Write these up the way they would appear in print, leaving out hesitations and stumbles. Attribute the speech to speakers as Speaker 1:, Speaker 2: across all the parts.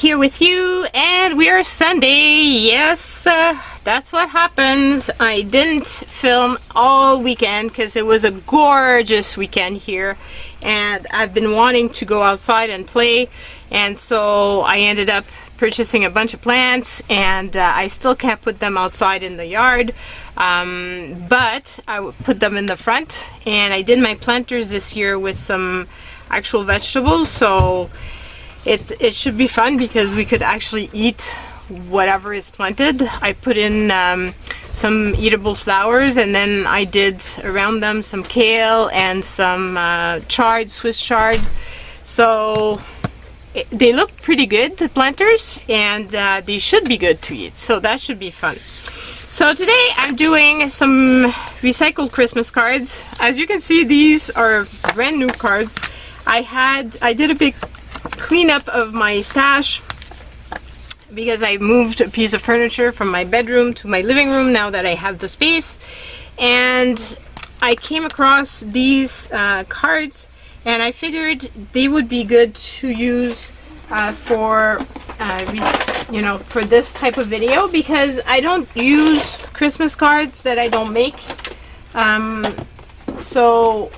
Speaker 1: here with you, and we are Sunday. Yes, that's what happens. I didn't film all weekend because it was a gorgeous weekend here, and I've been wanting to go outside and play, and so I ended up purchasing a bunch of plants, and I still can't put them outside in the yard, but I put them in the front, and I did my planters this year with some actual vegetables, so it should be fun because we could actually eat whatever is planted. I put in some eatable flowers, and then I did around them some kale and some chard, Swiss chard. So they look pretty good, the planters, and they should be good to eat, so that should be fun. So today I'm doing some recycled Christmas cards. As you can see, these are brand new cards. I did a big cleanup of my stash because I moved a piece of furniture from my bedroom to my living room now that I have the space, and I came across these cards, and I figured they would be good to use for you know, for this type of video, because I don't use Christmas cards that I don't make, so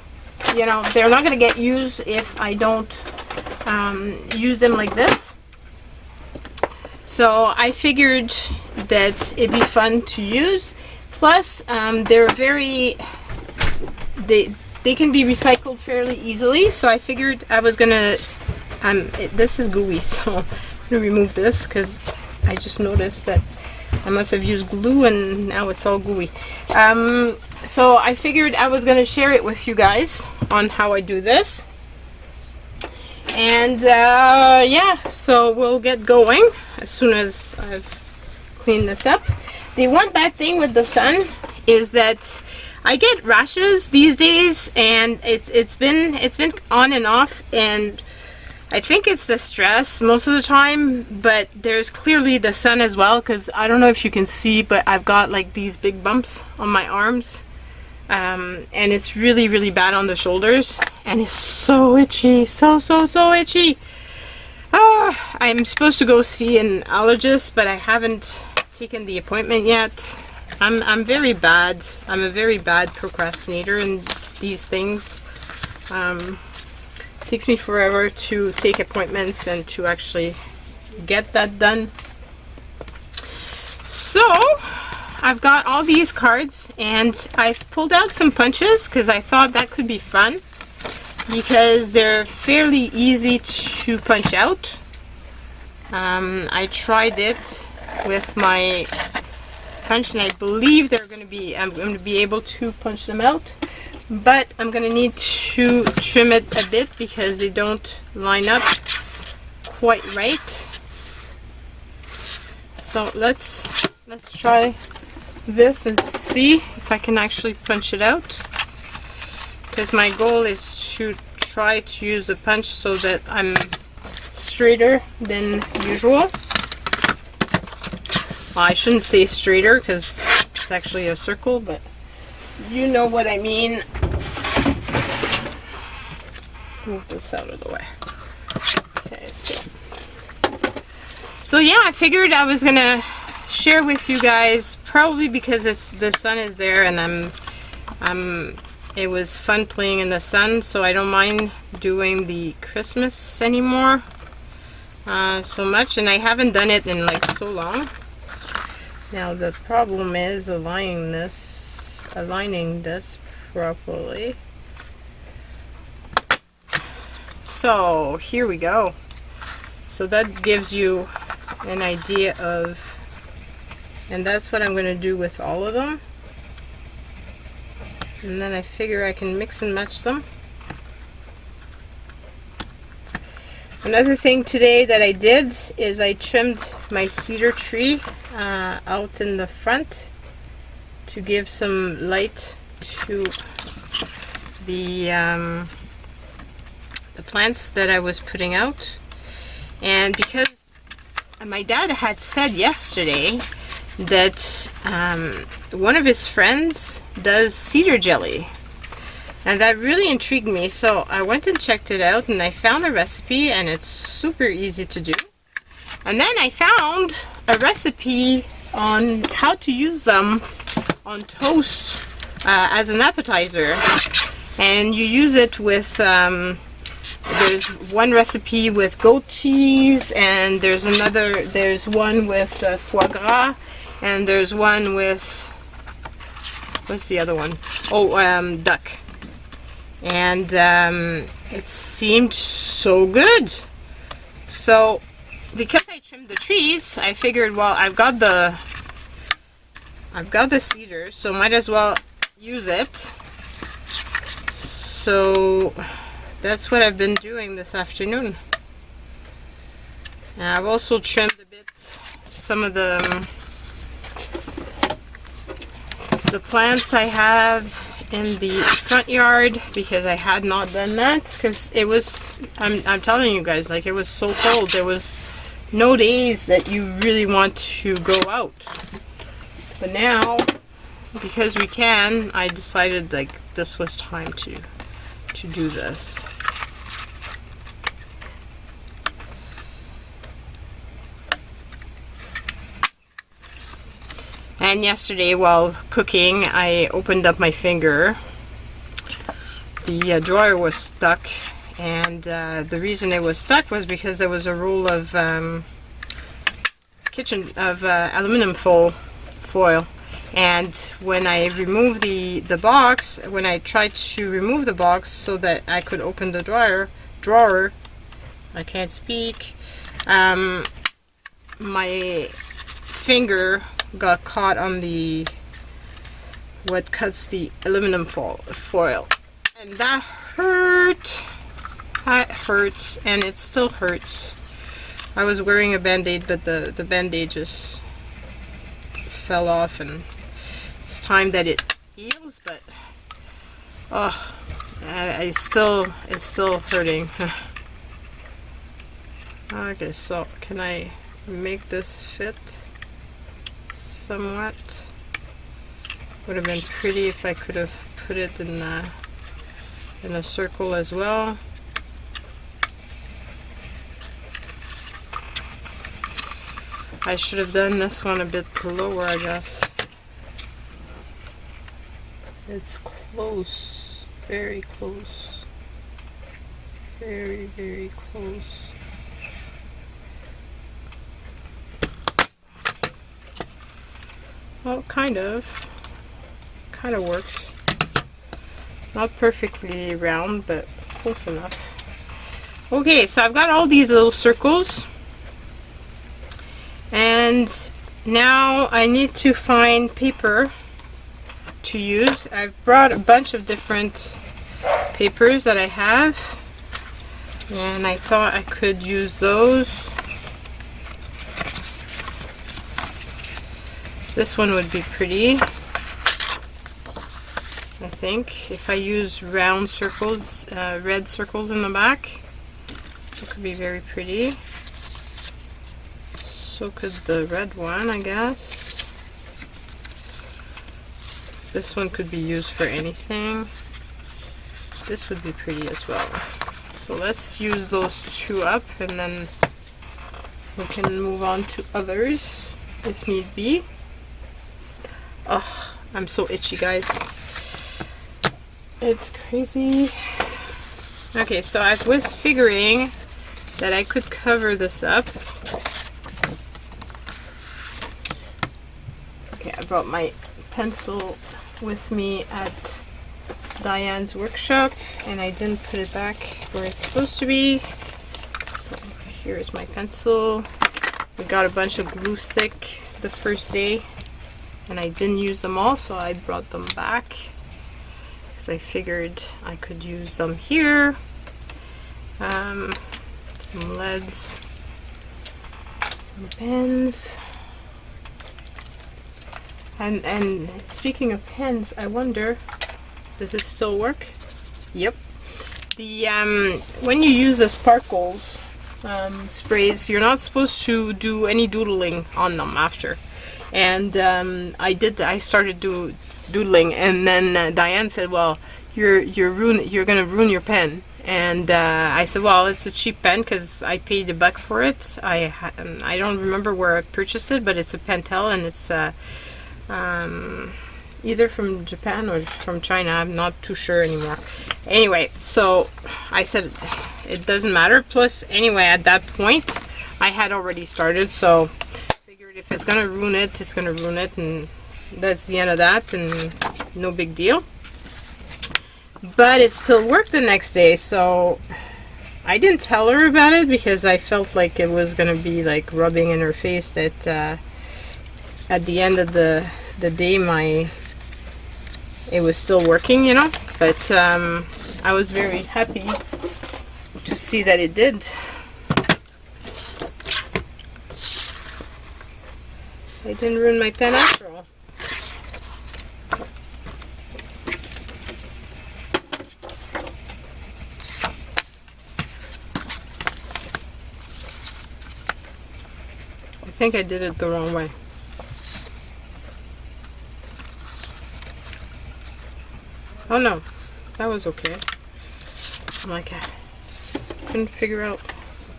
Speaker 1: you know, they're not going to get used if I don't use them like this. So I figured that it'd be fun to use. Plus, they're very, they can be recycled fairly easily. So I figured I was gonna, this is gooey, so I'm gonna remove this because I just noticed that I must have used glue and now it's all gooey. So I figured I was gonna share it with you guys on how I do this. And yeah, so we'll get going as soon as I've cleaned this up. The one bad thing with the sun is that I get rashes these days, and it's been on and off, and I think it's the stress most of the time, but there's clearly the sun as well, because I don't know if you can see, but I've got like these big bumps on my arms. And it's really bad on the shoulders, and it's so itchy, so itchy. I'm supposed to go see an allergist, but I haven't taken the appointment yet. I'm very bad. I'm a very bad procrastinator in these things. It takes me forever to take appointments and to actually get that done. So I've got all these cards, and I've pulled out some punches because I thought that could be fun, because they're fairly easy to punch out. I tried it with my punch, and I believe I'm going to be able to punch them out, but I'm going to need to trim it a bit because they don't line up quite right. So let's try this and see if I can actually punch it out, because my goal is to try to use the punch so that I'm straighter than usual. Well, I shouldn't say straighter because it's actually a circle, but you know what I mean. Move this out of the way. Okay, so yeah, I figured I was gonna share with you guys, probably because the sun is there, and it was fun playing in the sun, so I don't mind doing the Christmas anymore so much, and I haven't done it in like so long. Now the problem is aligning this properly. So here we go. So that gives you an idea of, and that's what I'm going to do with all of them. And then I figure I can mix and match them. Another thing today that I did is I trimmed my cedar tree out in the front to give some light to the plants that I was putting out. And because my dad had said yesterday that one of his friends does cedar jelly, and that really intrigued me, so I went and checked it out, and I found a recipe, and it's super easy to do. And then I found a recipe on how to use them on toast as an appetizer. And you use it with, there's one recipe with goat cheese, and there's one with foie gras, and there's one with, what's the other one? Oh, duck. And it seemed so good. So because I trimmed the trees, I figured, well, I've got the cedar, so might as well use it. So that's what I've been doing this afternoon. And I've also trimmed a bit some of the plants I have in the front yard, because I had not done that, because it was, I'm telling you guys, like, it was so cold. There was no days that you really want to go out. But now, because we can, I decided like this was time to do this. And yesterday while cooking, I opened up my finger. The drawer was stuck, and the reason it was stuck was because there was a roll of aluminum foil. And when I removed the box, when I tried to remove the box so that I could open the drawer, I can't speak, my finger got caught on what cuts the aluminum foil, and that hurt. That hurts, and it still hurts. I was wearing a band-aid, but the band-aid just fell off, and it's time that it heals. But oh, it's still hurting. Okay, so can I make this fit somewhat? Would have been pretty if I could have put it in a circle as well. I should have done this one a bit lower, I guess. It's close, very close, very, very close. Well, kind of works. Not perfectly round, but close enough. Okay, so I've got all these little circles, and now I need to find paper to use. I've brought a bunch of different papers that I have, and I thought I could use those. This one would be pretty, I think, if I use round circles, red circles in the back. It could be very pretty. So could the red one, I guess. This one could be used for anything. This would be pretty as well. So let's use those two up, and then we can move on to others if need be. Oh, I'm so itchy, guys. It's crazy. Okay, so I was figuring that I could cover this up. Okay, I brought my pencil with me at Diane's workshop, and I didn't put it back where it's supposed to be. So here's my pencil. We got a bunch of glue stick the first day, and I didn't use them all, so I brought them back because I figured I could use them here. Some leads, some pens, and speaking of pens, I wonder, does it still work? Yep. The when you use the sparkles sprays, you're not supposed to do any doodling on them after. And I started doodling, and then Diane said, "Well, you're gonna ruin your pen." And I said, well, it's a cheap pen because I paid $1 for it. I don't remember where I purchased it, but it's a Pentel, and it's either from Japan or from China. I'm not too sure anymore. Anyway, so I said it doesn't matter. Plus, anyway, at that point, I had already started, so I figured if it's gonna ruin it, it's gonna ruin it, and that's the end of that, and no big deal. But it still worked the next day, so I didn't tell her about it because I felt like it was gonna be like rubbing in her face that at the end of the day it was still working, you know. But I was very happy to see that it did. So I didn't ruin my pen after all. I think I did it the wrong way. Oh no, that was okay. I'm like, I couldn't figure out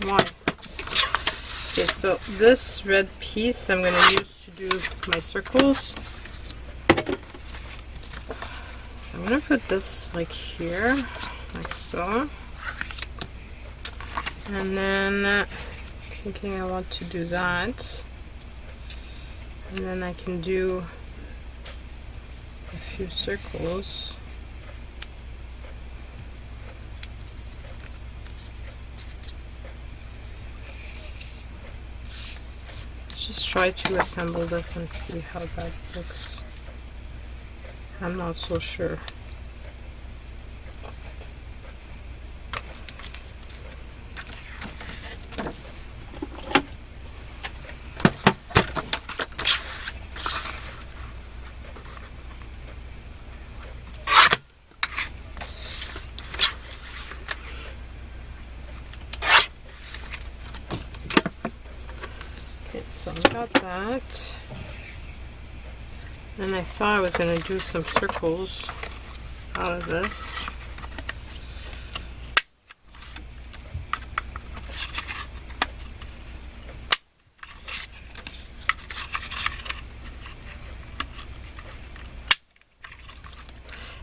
Speaker 1: why. Okay, so this red piece I'm gonna use to do my circles. So I'm gonna put this like here, like so. And then thinking I want to do that, and then I can do a few circles. Let's just try to assemble this and see how that looks. I'm not so sure. So I got that, and I thought I was going to do some circles out of this.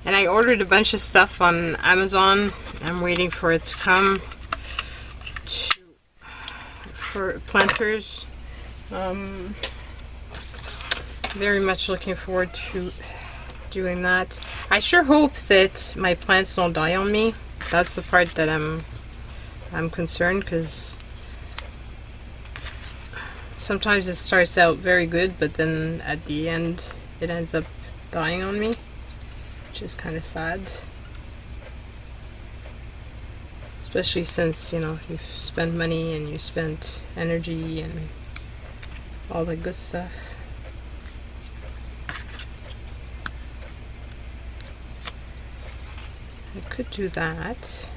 Speaker 1: And I ordered a bunch of stuff on Amazon. I'm waiting for it to come for planters. Very much looking forward to doing that. I sure hope that my plants don't die on me. That's the part that I'm concerned, because sometimes it starts out very good, but then at the end it ends up dying on me, which is kind of sad. Especially since, you know, you've spent money and you spent energy and all the good stuff. I could do that.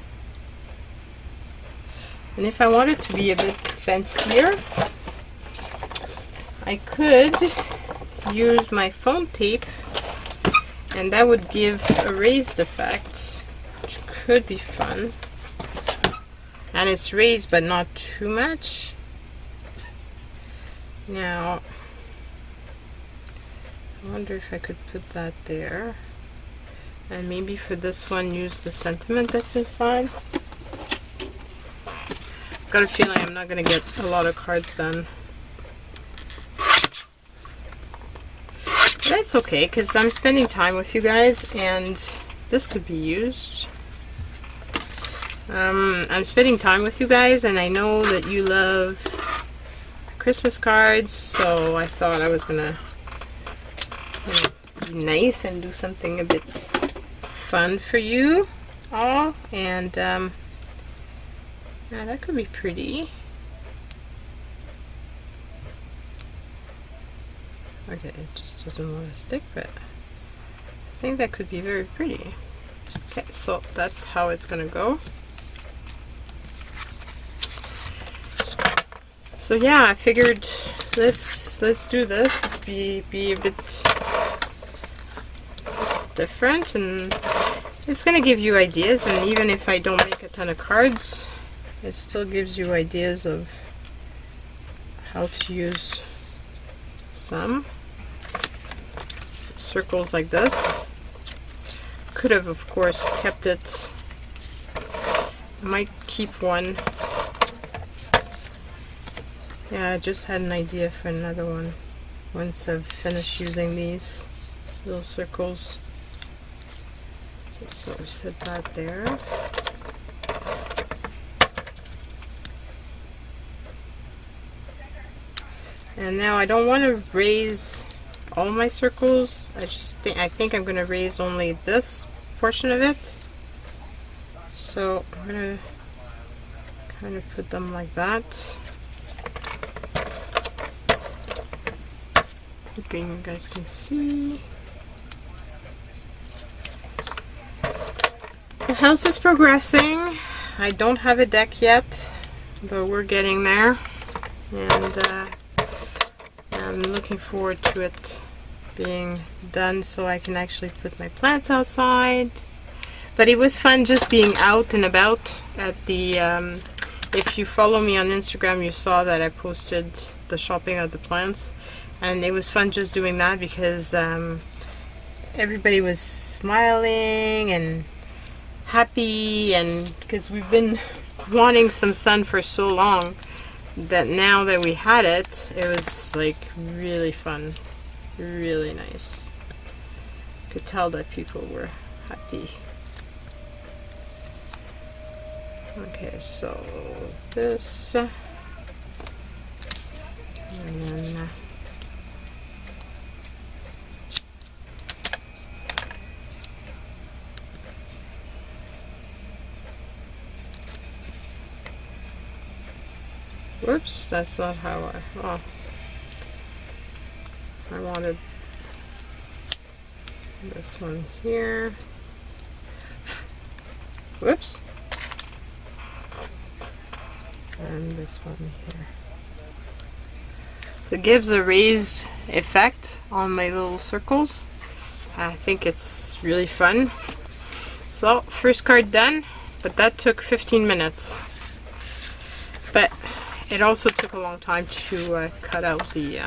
Speaker 1: And if I wanted to be a bit fancier, I could use my foam tape, and that would give a raised effect, which could be fun. And it's raised but not too much. Now, I wonder if I could put that there, and maybe for this one use the sentiment that's inside. Got a feeling I'm not going to get a lot of cards done. But that's okay, because I'm spending time with you guys, and this could be used. I'm spending time with you guys, and I know that you love Christmas cards, so I thought I was gonna, you know, be nice and do something a bit fun for you all. And yeah, that could be pretty. Okay, it just doesn't want to stick, but I think that could be very pretty. Okay, so that's how it's gonna go. So yeah, I figured let's do this. Let's be a bit different, and It's going to give you ideas, and even if I don't make a ton of cards, it still gives you ideas of how to use some circles like this. Could have, of course, kept it. Might keep one. Yeah, I just had an idea for another one once I've finished using these little circles. Just sort of set that there. And now I don't want to raise all my circles. I think I'm going to raise only this portion of it. So I'm going to kind of put them like that. Hoping you guys can see. The house is progressing. I don't have a deck yet, but we're getting there. And I'm looking forward to it being done so I can actually put my plants outside. But it was fun just being out and about at the, if you follow me on Instagram, you saw that I posted the shopping of the plants. And it was fun just doing that because everybody was smiling and happy, and because we've been wanting some sun for so long that now that we had it, it was like really fun, really nice. Could tell that people were happy. Okay, so this, and then whoops, that's not how I wanted this one here. Whoops. And this one here. So it gives a raised effect on my little circles. I think it's really fun. So, first card done, but that took 15 minutes. But it also took a long time to cut out the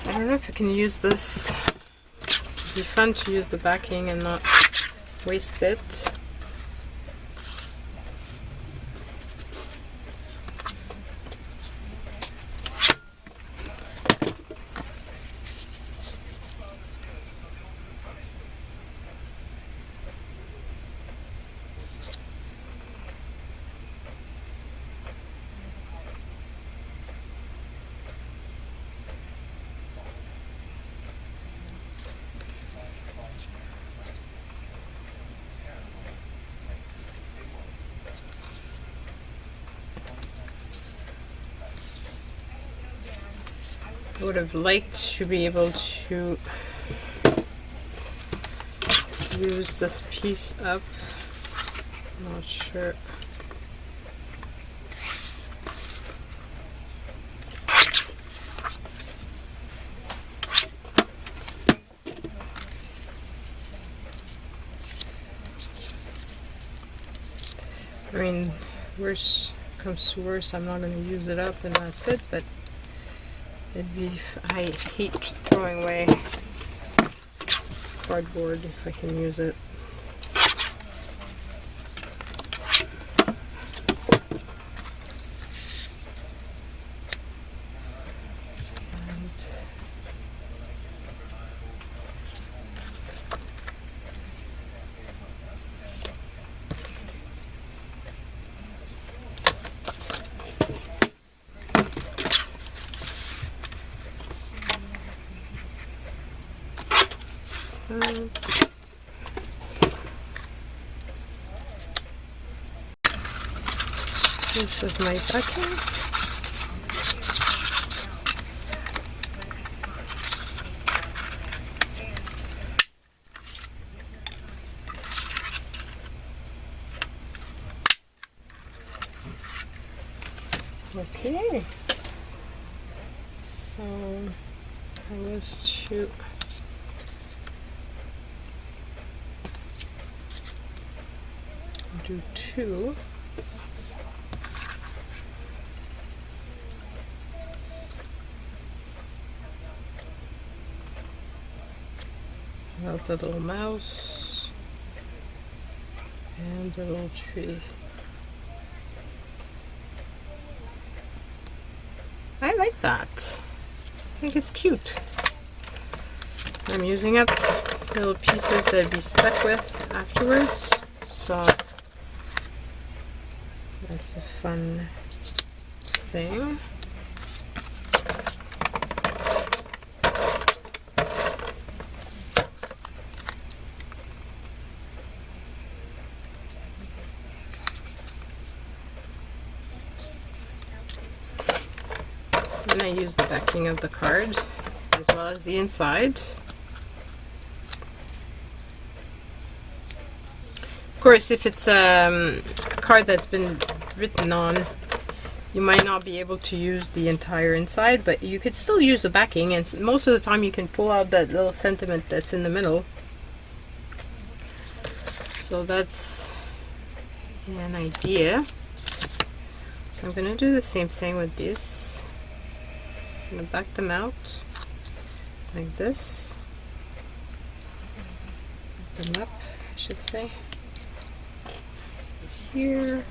Speaker 1: I don't know if I can use this. It'd be fun to use the backing and not waste it. I would have liked to be able to use this piece up. I'm not sure. I mean, worse comes to worse, I'm not going to use it up and that's it, but I hate throwing away cardboard if I can use it. that. This is my bucket. Okay, so I was to do 2. About the little mouse and the little tree. I like that. I think it's cute. I'm using up little pieces that I'd be stuck with afterwards, so that's a fun thing. And I use the backing of the card as well as the inside. Of course, if it's a card that's been written on, you might not be able to use the entire inside, but you could still use the backing, and most of the time you can pull out that little sentiment that's in the middle. So that's an idea. So I'm going to do the same thing with these. I'm going to back them out like this. Back them up, I should say. Here.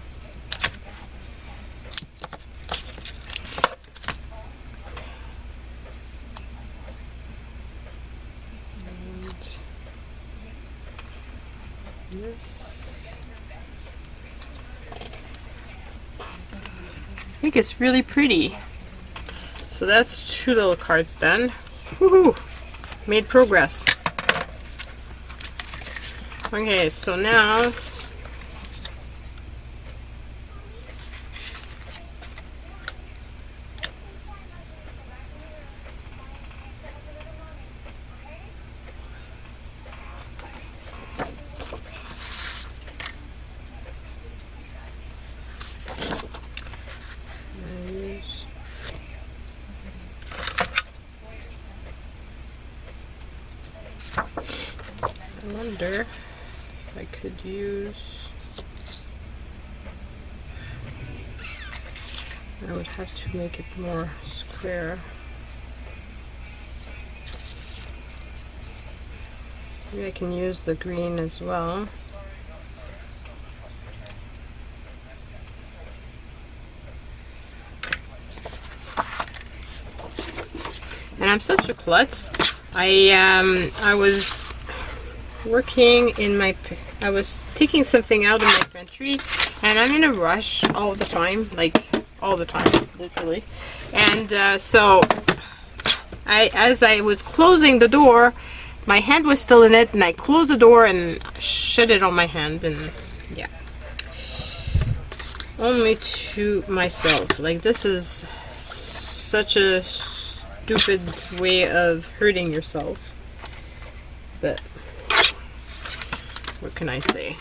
Speaker 1: And this. I think it's really pretty. So that's 2 little cards done. Woohoo! Made progress. Okay, so now I wonder if I could use, I would have to make it more square. Maybe I can use the green as well. And I'm such a klutz. I was working in my, I was taking something out of my pantry, and I'm in a rush all the time, like all the time, literally. And so as I was closing the door, my hand was still in it, and I closed the door and shut it on my hand, and yeah. Only to myself. Like, this is such a stupid way of hurting yourself. But what can I say?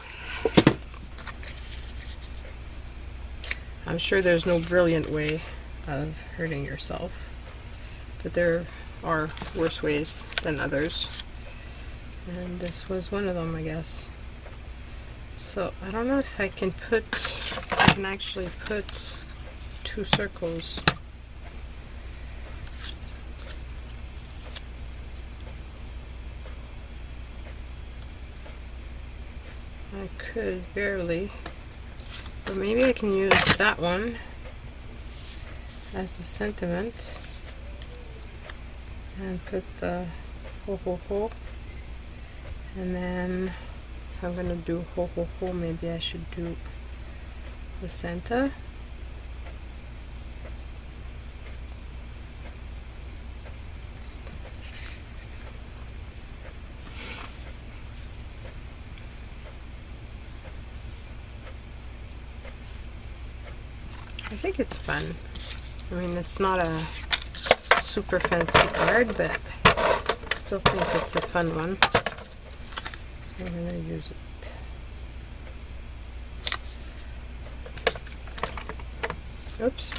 Speaker 1: I'm sure there's no brilliant way of hurting yourself, but there are worse ways than others. And this was one of them, I guess. So I don't know if I can put, I can actually put 2 circles. I could barely, but maybe I can use that one as the sentiment and put the ho ho ho. And then if I'm gonna do ho ho ho, maybe I should do the Santa. I think it's fun. I mean, it's not a super fancy card, but I still think it's a fun one. So I'm going to use it. Oops.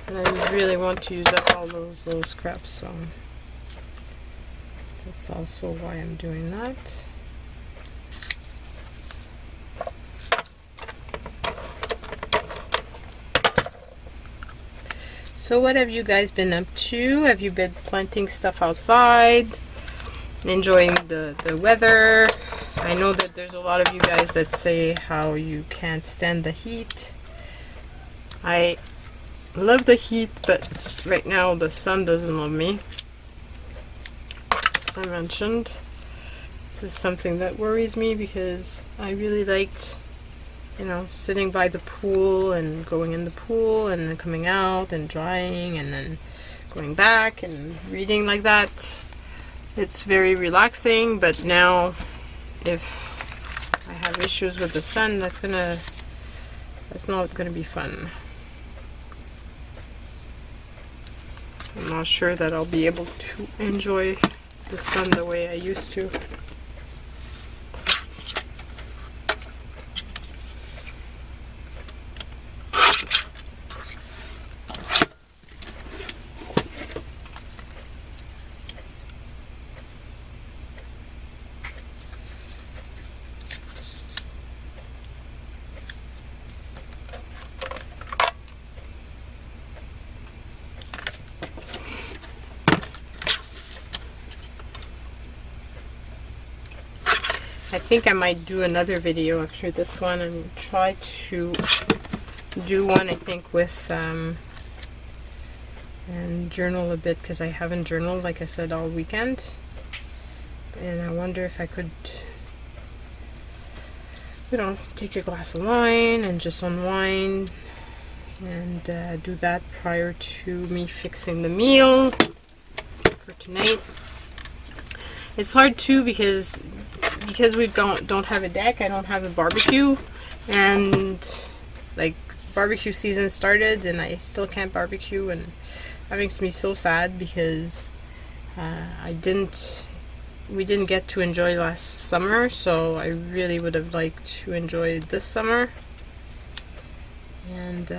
Speaker 1: And I really want to use up all those little scraps, so that's also why I'm doing that. So what have you guys been up to? Have you been planting stuff outside? Enjoying the weather? I know that there's a lot of you guys that say how you can't stand the heat. I love the heat, but right now the sun doesn't love me. As I mentioned, this is something that worries me because I really liked, you know, sitting by the pool and going in the pool and then coming out and drying and then going back and reading like that. It's very relaxing, but now if I have issues with the sun, that's not gonna be fun. So I'm not sure that I'll be able to enjoy the sun the way I used to. I think I might do another video after this one and try to do one, I think, with and journal a bit, because I haven't journaled, like I said, all weekend. And I wonder if I could, you know, take a glass of wine and just unwind and do that prior to me fixing the meal for tonight. It's hard too because we don't have a deck. I don't have a barbecue, and like barbecue season started and I still can't barbecue, and that makes me so sad because we didn't get to enjoy last summer, so I really would have liked to enjoy this summer. And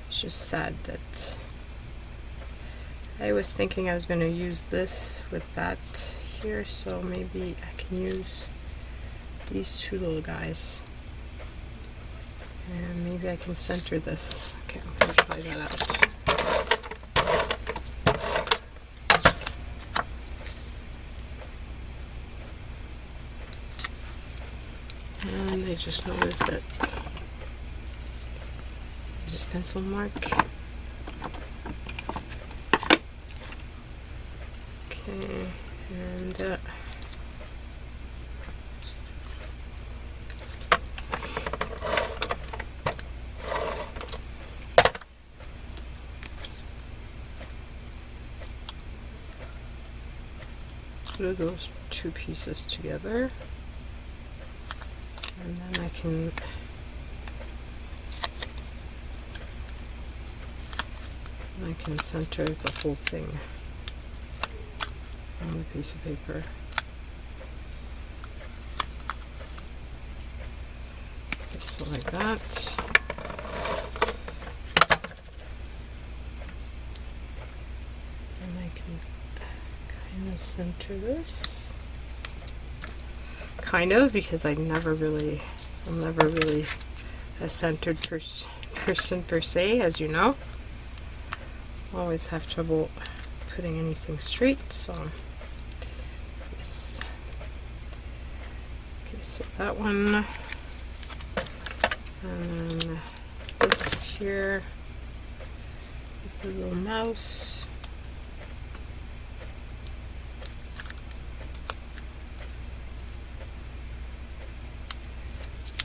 Speaker 1: it's just sad that I was thinking I was going to use this with that here, so maybe I can use these two little guys, and maybe I can center this. Okay, I'm going to try that out. And I just noticed that there's a pencil mark. Okay, and glue those two pieces together, and then I can center the whole thing on the piece of paper. Okay, so like that. And I can kind of center this. Kind of, because I'm never really a centered person per se, as you know. Always have trouble putting anything straight, so yes. Okay, so that one, and then this here with the little mouse.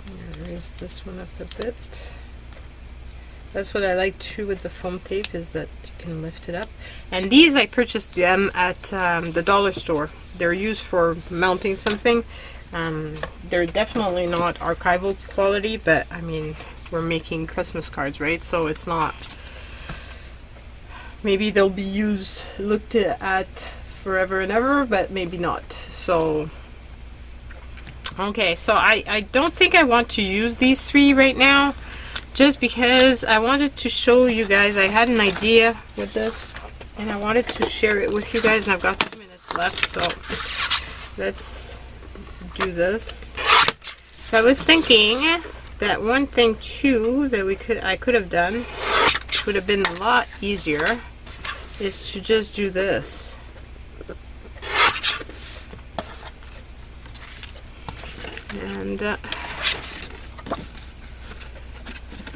Speaker 1: And raise this one up a bit. That's what I like too with the foam tape, is that you can lift it up. And these, I purchased them at the dollar store. They're used for mounting something. They're definitely not archival quality, but I mean, we're making Christmas cards, right? So it's not, maybe they'll be looked at forever and ever, but maybe not. So okay, so I don't think I want to use these 3 right now, just because I wanted to show you guys. I had an idea with this and I wanted to share it with you guys, and I've got 2 minutes left, so let's do this. So I was thinking that one thing too that I could have done, which would have been a lot easier, is to just do this. And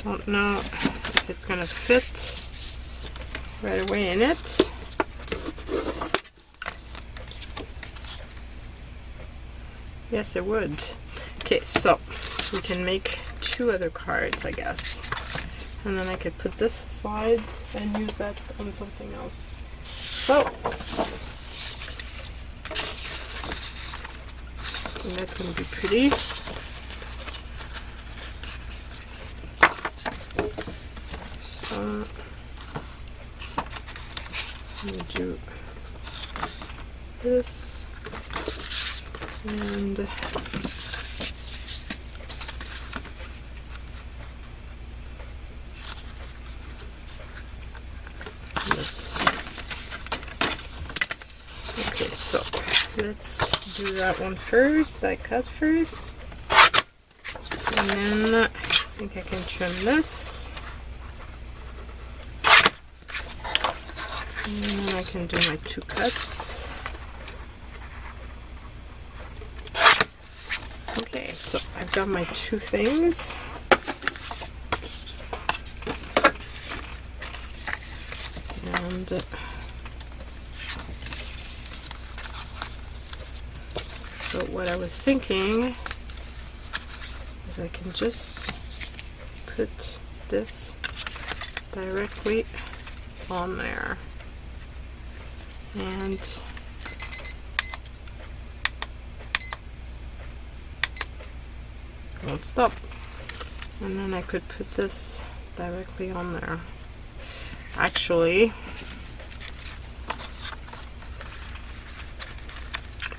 Speaker 1: don't know if it's gonna fit right away in it. Yes, it would. Okay, so we can make 2 other cards, I guess. And then I could put this aside and use that on something else. So, and that's going to be pretty. So, I'm going to do this. And this. Okay, so let's do that one first. I cut first. And then I think I can trim this. And then I can do my 2 cuts. Okay, so I've got my 2 things. And so what I was thinking is I can just put this directly on there. And won't stop. And then I could put this directly on there. Actually,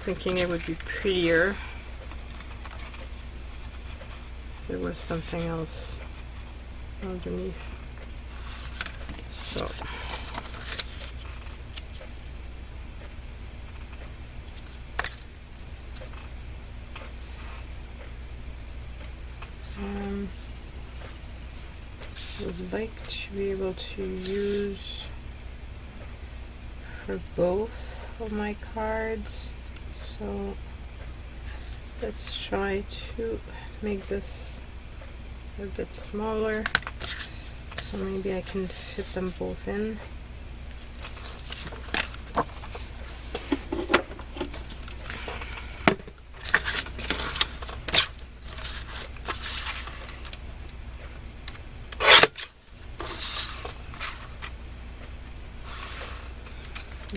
Speaker 1: thinking it would be prettier if there was something else underneath. So would like to be able to use for both of my cards, so let's try to make this a bit smaller, so maybe I can fit them both in.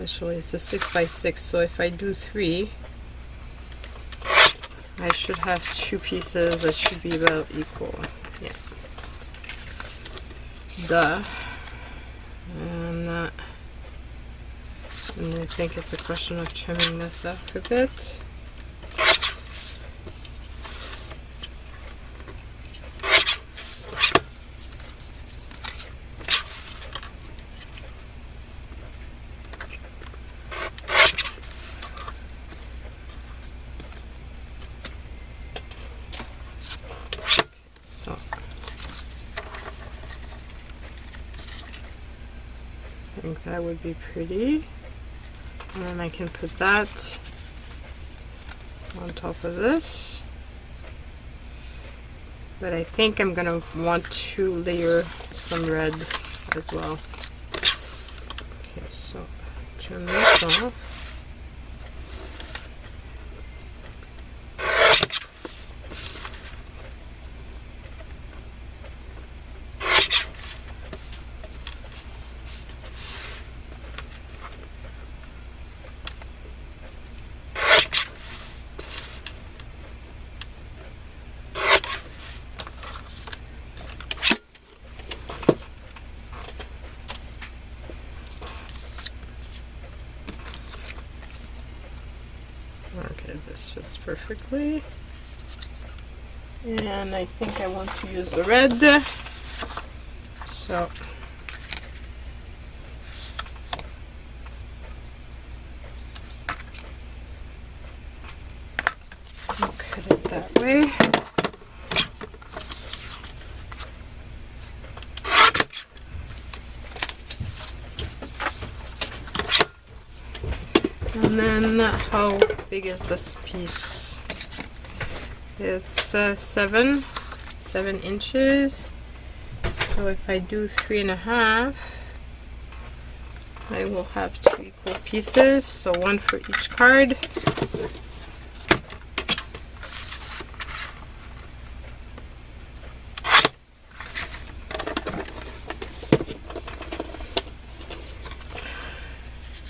Speaker 1: Actually, it's a 6x6, so if I do 3, I should have 2 pieces that should be about equal. Yeah. Duh. And I think it's a question of trimming this up a bit. I think that would be pretty, and then I can put that on top of this, but I think I'm gonna want to layer some red as well. Okay, so trim this off. perfectly. And I think I want to use the red. So I'll cut it that way. And then how big is this piece? It's 7 inches. So if I do 3.5, I will have 2 equal pieces. So 1 for each card.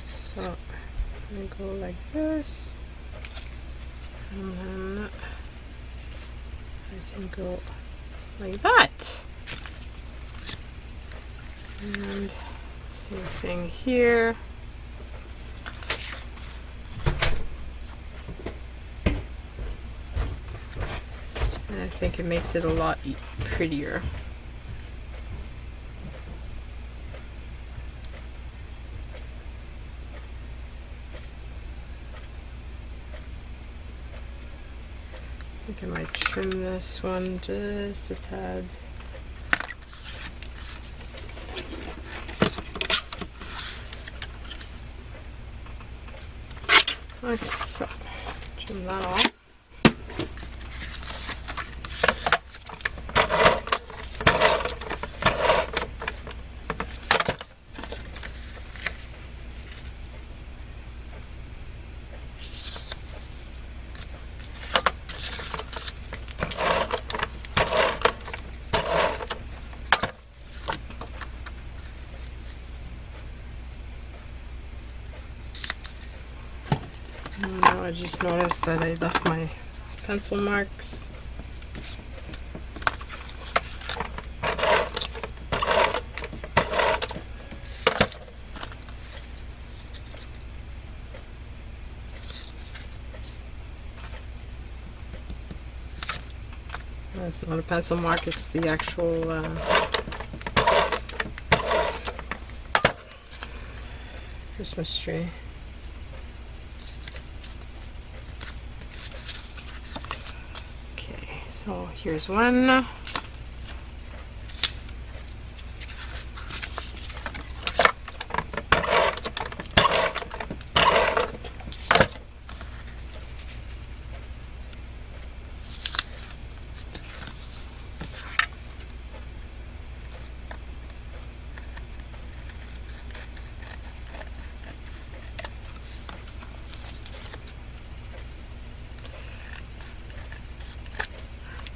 Speaker 1: So I go like this, and then I can go like that. And same thing here. And I think it makes it a lot prettier. I think I might trim this one just a tad. Okay, so trim that off. Now I just noticed that I left my pencil marks. That's not a pencil mark, it's the actual Christmas tree. So here's one.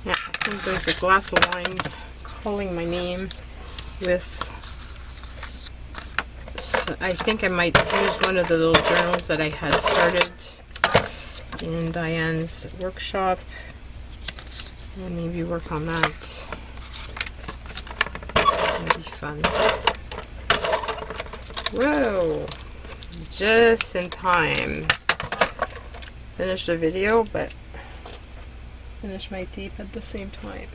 Speaker 1: Yeah, I think there's a glass of wine calling my name with, I think I might use one of the little journals that I had started in Diane's workshop and maybe work on that. That'd be fun. Whoa! Just in time. Finish the video, but finish my tape at the same time.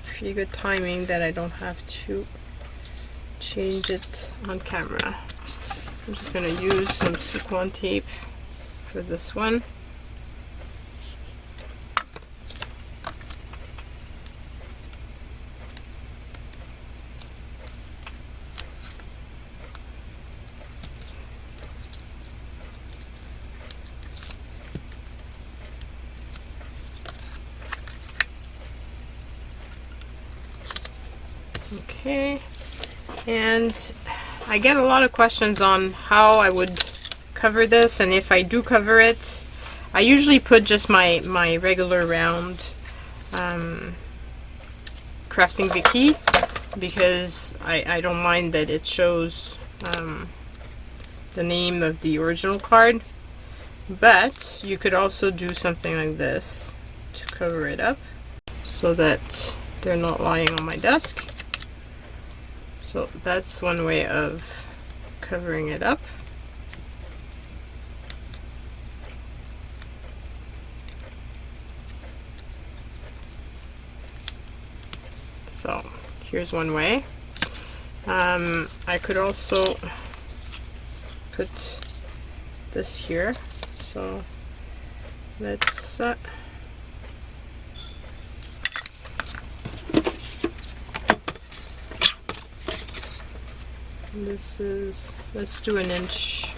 Speaker 1: Pretty good timing that I don't have to change it on camera. I'm just going to use some Suklon tape for this one. Okay, and I get a lot of questions on how I would cover this, and if I do cover it, I usually put just my regular round Crafting Vicky, because I don't mind that it shows the name of the original card, but you could also do something like this to cover it up so that they're not lying on my desk. So that's one way of covering it up. So here's one way. I could also put this here. So let's this is, let's do 1 inch.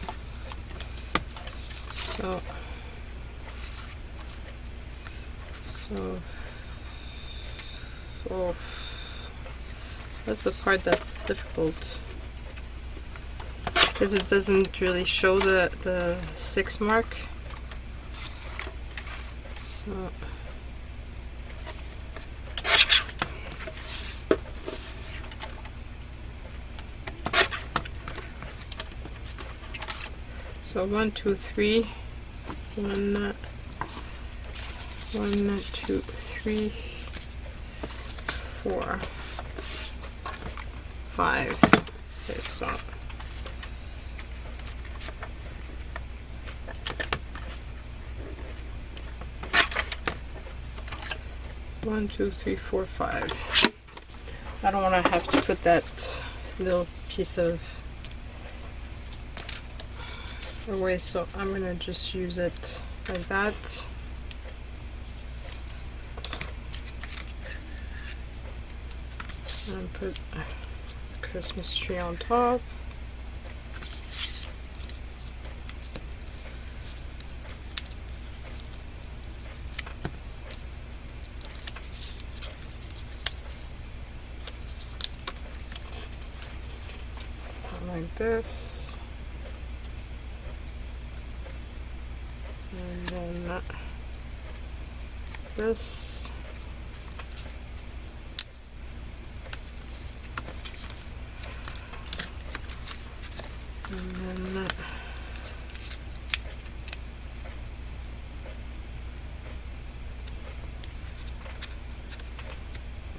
Speaker 1: So that's the part that's difficult, because it doesn't really show the 6 mark. So 1, 2, 3, 1, 2, 3, 4, 5. Okay, so 1, 2, 3, 4, 5. I don't want to have to put that little piece of away, so I'm going to just use it like that. And put a Christmas tree on top. So like this. And then this. And then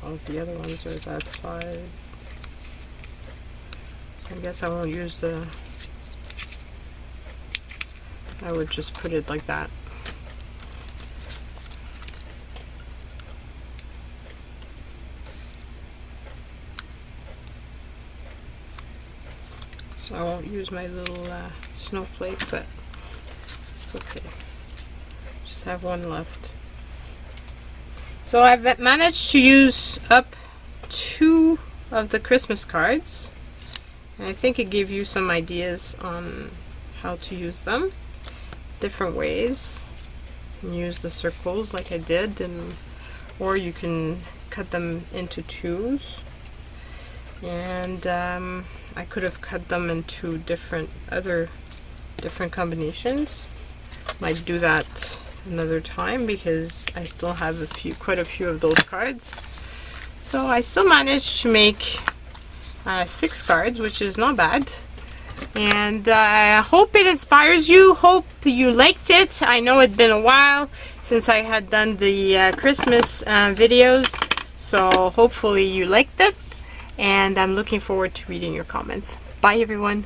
Speaker 1: all the other ones are that side. So I guess I won't use the, I would just put it like that. So I won't use my little snowflake, but it's okay. Just have one left. So I've managed to use up 2 of the Christmas cards. And I think it gave you some ideas on how to use them. Different ways. You can use the circles like I did, and or you can cut them into 2s. And I could have cut them into different combinations. Might do that another time because I still have quite a few of those cards. So I still managed to make 6 cards, which is not bad. And I hope it inspires you. Hope you liked it. I know it's been a while since I had done the Christmas videos, so hopefully you liked it. And I'm looking forward to reading your comments. Bye everyone.